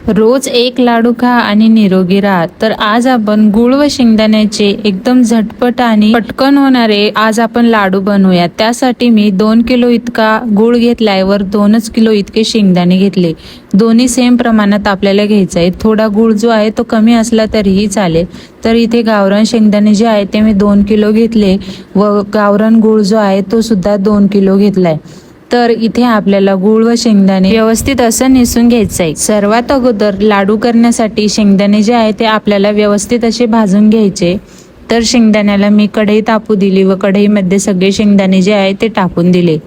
रोज एक लाडू खा आणि निरोगी राहा। तर आज आपण गुळ व शेंगदाण्याचे एकदम झटपट आणि पटकन होणारे आज आपण लाडू बनवूया। त्यासाठी मी 2 किलो इतका गुळ घेतलाय वर 2 किलो इतके शेंगदाणे घेतले। दोन्ही सेम प्रमाणात आपल्याला घ्यायचं आहे। थोडा गुळ जो आहे तो कमी असला तरीही चालेल। तर इथे गावरान शेंगदाणे जे आहे ते मी 2 किलो घेतले व गावरान गुळ जो आहे तो सुद्धा 2 किलो घेतलाय। तर इथे आपल्याला गुळ व शेंगदाणे व्यवस्थित असं नेसून घ्यायचं आहे। सर्वात अगोदर लाडू करण्यासाठी शेंगदाणे जे आहे ते आपल्याला व्यवस्थित असे भाजून घ्यायचे। तर शेंगदाण्याला मी कढई तापू दिली व कढईमध्ये सगळे शेंगदाणे जे आहे ते टाकून दिले।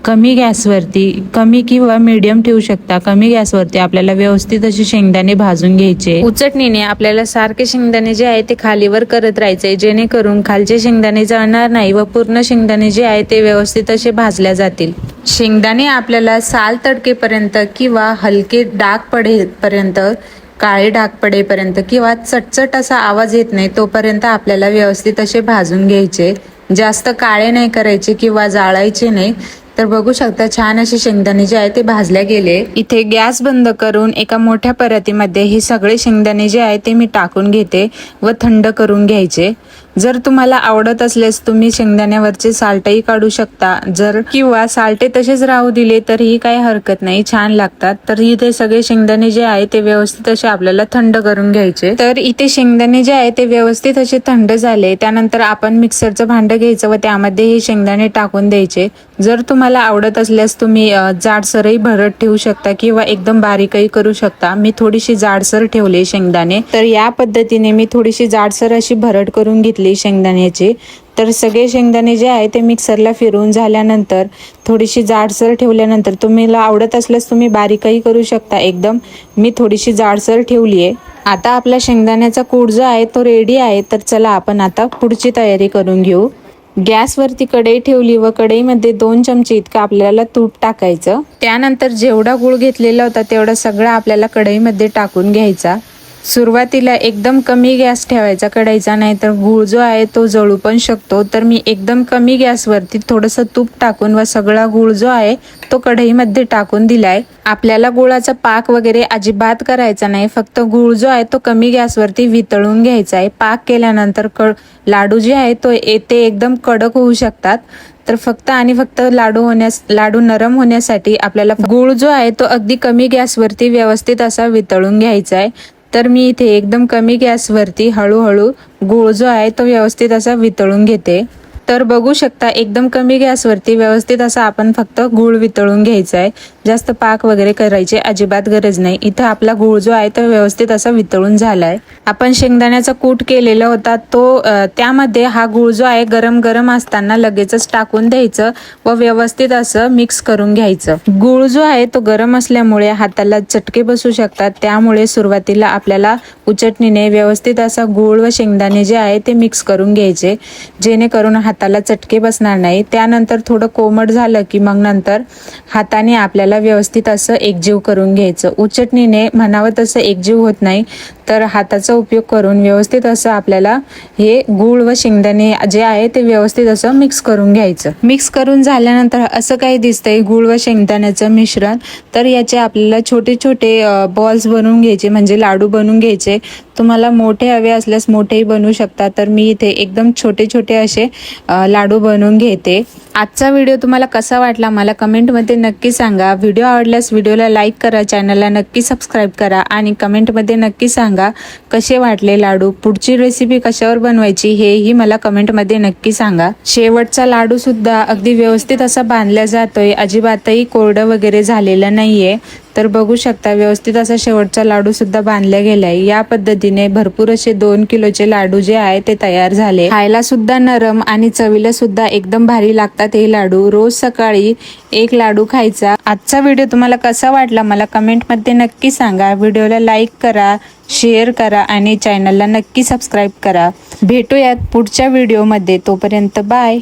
कमी गॅसवरती, कमी किंवा मीडियम ठेवू शकता, कमी गॅसवरती आपल्याला व्यवस्थित असे शेंगदाणे भाजून घ्यायचे। उचटणीने आपल्याला सारखे शेंगदाणे जे आहे ते खालीवर करत राहायचे, जेणेकरून खालचे शेंगदाणे जळणार नाही व पूर्ण शेंगदाणे जे आहे ते व्यवस्थित असे भाजल्या जातील। शेंगदाणे आपल्याला साल तडकेपर्यंत किंवा हलके डाग पडेपर्यंत, काळे डाग पडेपर्यंत किंवा चटचट असा आवाज येत नाही तोपर्यंत आपल्याला व्यवस्थित असे भाजून घ्यायचे। जास्त काळे नाही करायचे किंवा जाळायचे नाही। तर बघू शकता छान असे शेंगदाणे जे आहे ते भाजले गेले। इथे गॅस बंद करून एका मोठ्या परातीमध्ये हे सगळे शेंगदाणे जे आहे ते मी टाकून घेते व थंड करून घ्यायचे। जर तुम्हाला आवडत असल्यास तुम्ही शेंगदाण्यावरचे साल्टही काढू शकता, जर किंवा साल्टे तसेच राहू दिले तरीही काही हरकत नाही, छान लागतात। तर इथे सगळे शेंगदाणे जे आहे ते व्यवस्थित असे आपल्याला थंड करून घ्यायचे। तर इथे शेंगदाणे जे आहे ते व्यवस्थित असे थंड झाले। त्यानंतर आपण मिक्सरचं भांड घ्यायचं व त्यामध्ये हे शेंगदाणे टाकून द्यायचे। जर तुम्हाला आवडत असल्यास तुम्ही जाडसरही भरड ठेवू शकता किंवा एकदम बारीकही करू शकता। मी थोडीशी जाडसर ठेवले शेंगदाणे। तर या पद्धतीने मी थोडीशी जाडसर अशी भरड करून घेतली शेंगदाण्याची। तर सगळे शेंगदाणे जे आहे ते मिक्सरला फिरवून झाल्यानंतर थोडीशी जाडसर ठेवल्यानंतर तुम्हाला आवडत असल्यास तुम्ही बारीकही करू शकता एकदम। मी थोडीशी जाडसर ठेवली आहे। आता आपला शेंगदाण्याचा कूट जो आहे तो रेडी आहे। तर चला आपण आता पुढची तयारी करून घेऊ। गॅसवरती कढई ठेवली व कढईमध्ये 2 चमचे इतकं आपल्याला तूप टाकायचं। त्यानंतर जेवढा गूळ घेतलेला होता तेवढा सगळा आपल्याला कढईमध्ये टाकून घ्यायचा। सुरुवातीला एकदम कमी गॅस ठेवायचा कढईचा, नाही तर गूळ जो आहे तो जळू पण शकतो। तर मी एकदम कमी गॅसवरती थोडंसं तूप टाकून व सगळा गूळ जो आहे तो कढईमध्ये टाकून दिलाय। आपल्याला गुळाचा पाक वगैरे अजिबात करायचा नाही, फक्त गूळ जो आहे तो कमी गॅसवरती वितळून घ्यायचा आहे। पाक केल्यानंतर लाडू जे आहे तो ते एकदम कडक होऊ शकतात। तर फक्त लाडू नरम होण्यासाठी आपल्याला गूळ जो आहे तो अगदी कमी गॅसवरती व्यवस्थित असा वितळून घ्यायचा आहे। तर मी इथे एकदम कमी गॅसवरती हळूहळू गूळ जो आहे तो व्यवस्थित असा वितळून घेते। तर बघू शकता एकदम कमी गॅसवरती व्यवस्थित असा आपण फक्त गूळ वितळून घ्यायचा आहे। जास्त पाक वगैरे करायची अजिबात गरज नाही। इथं आपला गूळ जो आहे तो व्यवस्थित असा वितळून झालाय। आपण शेंगदाण्याचा कूट केलेला होता तो त्यामध्ये हा गूळ जो आहे गरम गरम असताना लगेचच टाकून द्यायचं व व्यवस्थित असं मिक्स करून घ्यायचं। गूळ जो आहे तो गरम असल्यामुळे हाताला चटके बसू शकतात, त्यामुळे सुरुवातीला आपल्याला उचटणीने व्यवस्थित असा गूळ व शेंगदाणे जे आहे ते मिक्स करून घ्यायचे, जेणेकरून हाताला चटके बसणार नाही। त्यानंतर थोडं कोमट झालं की मग नंतर हाताने आपल्याला व्यवस्थित असं एकजीव करून घ्यायचं। उचटणीने म्हणावं तसं एकजीव होत नाही, तर हाताचा उपयोग करून व्यवस्थित असं आपल्याला हे गूळ व शेंगदाणे जे आहे ते व्यवस्थित असं मिक्स करून घ्यायचं। मिक्स करून झाल्यानंतर असं काही दिसतंय गूळ व शेंगदाण्याचं मिश्रण। तर याचे आपल्याला छोटे छोटे बॉल्स बनवून घ्यायचे, म्हणजे लाडू बनवून घ्यायचे। तुम्हाला मोठे हवे असल्यास मोठेही बनवू शकता। तर मी इथे एकदम छोटे छोटे असे लाडू बनवून घेते। आजचा व्हिडिओ तुम्हाला कसा वाटला मला कमेंटमध्ये नक्की सांगा। व्हिडिओ आवडल्यास व्हिडिओला लाईक करा, चॅनलला नक्की सबस्क्राईब करा आणि कमेंटमध्ये नक्की सांगा कसे वाटले लाडू। पुढची रेसिपी कशावर बनवायची हेही मला कमेंटमध्ये नक्की सांगा। शेवटचा लाडू सुद्धा अगदी व्यवस्थित असा बांधला जातोय, अजिबातही कोरडं वगैरे झालेलं नाहीये। तर बघू शकता व्यवस्थित असा शेवटचा लाडू सुद्धा बांधला गेलाय। या पद्धतीने भरपूर असे 2 किलोचे लाडू जे आहे ते तयार झाले। खायला सुद्धा नरम आणि चवीला सुद्धा एकदम भारी लागतात हे लाडू। रोज सकाळी एक लाडू खायचा। आजचा व्हिडिओ तुम्हाला कसा वाटला मला कमेंटमध्ये नक्की सांगा। व्हिडिओला लाईक करा, शेअर करा आणि चॅनलला नक्की सबस्क्राईब करा। भेटूयात पुढच्या व्हिडिओमध्ये, तोपर्यंत बाय।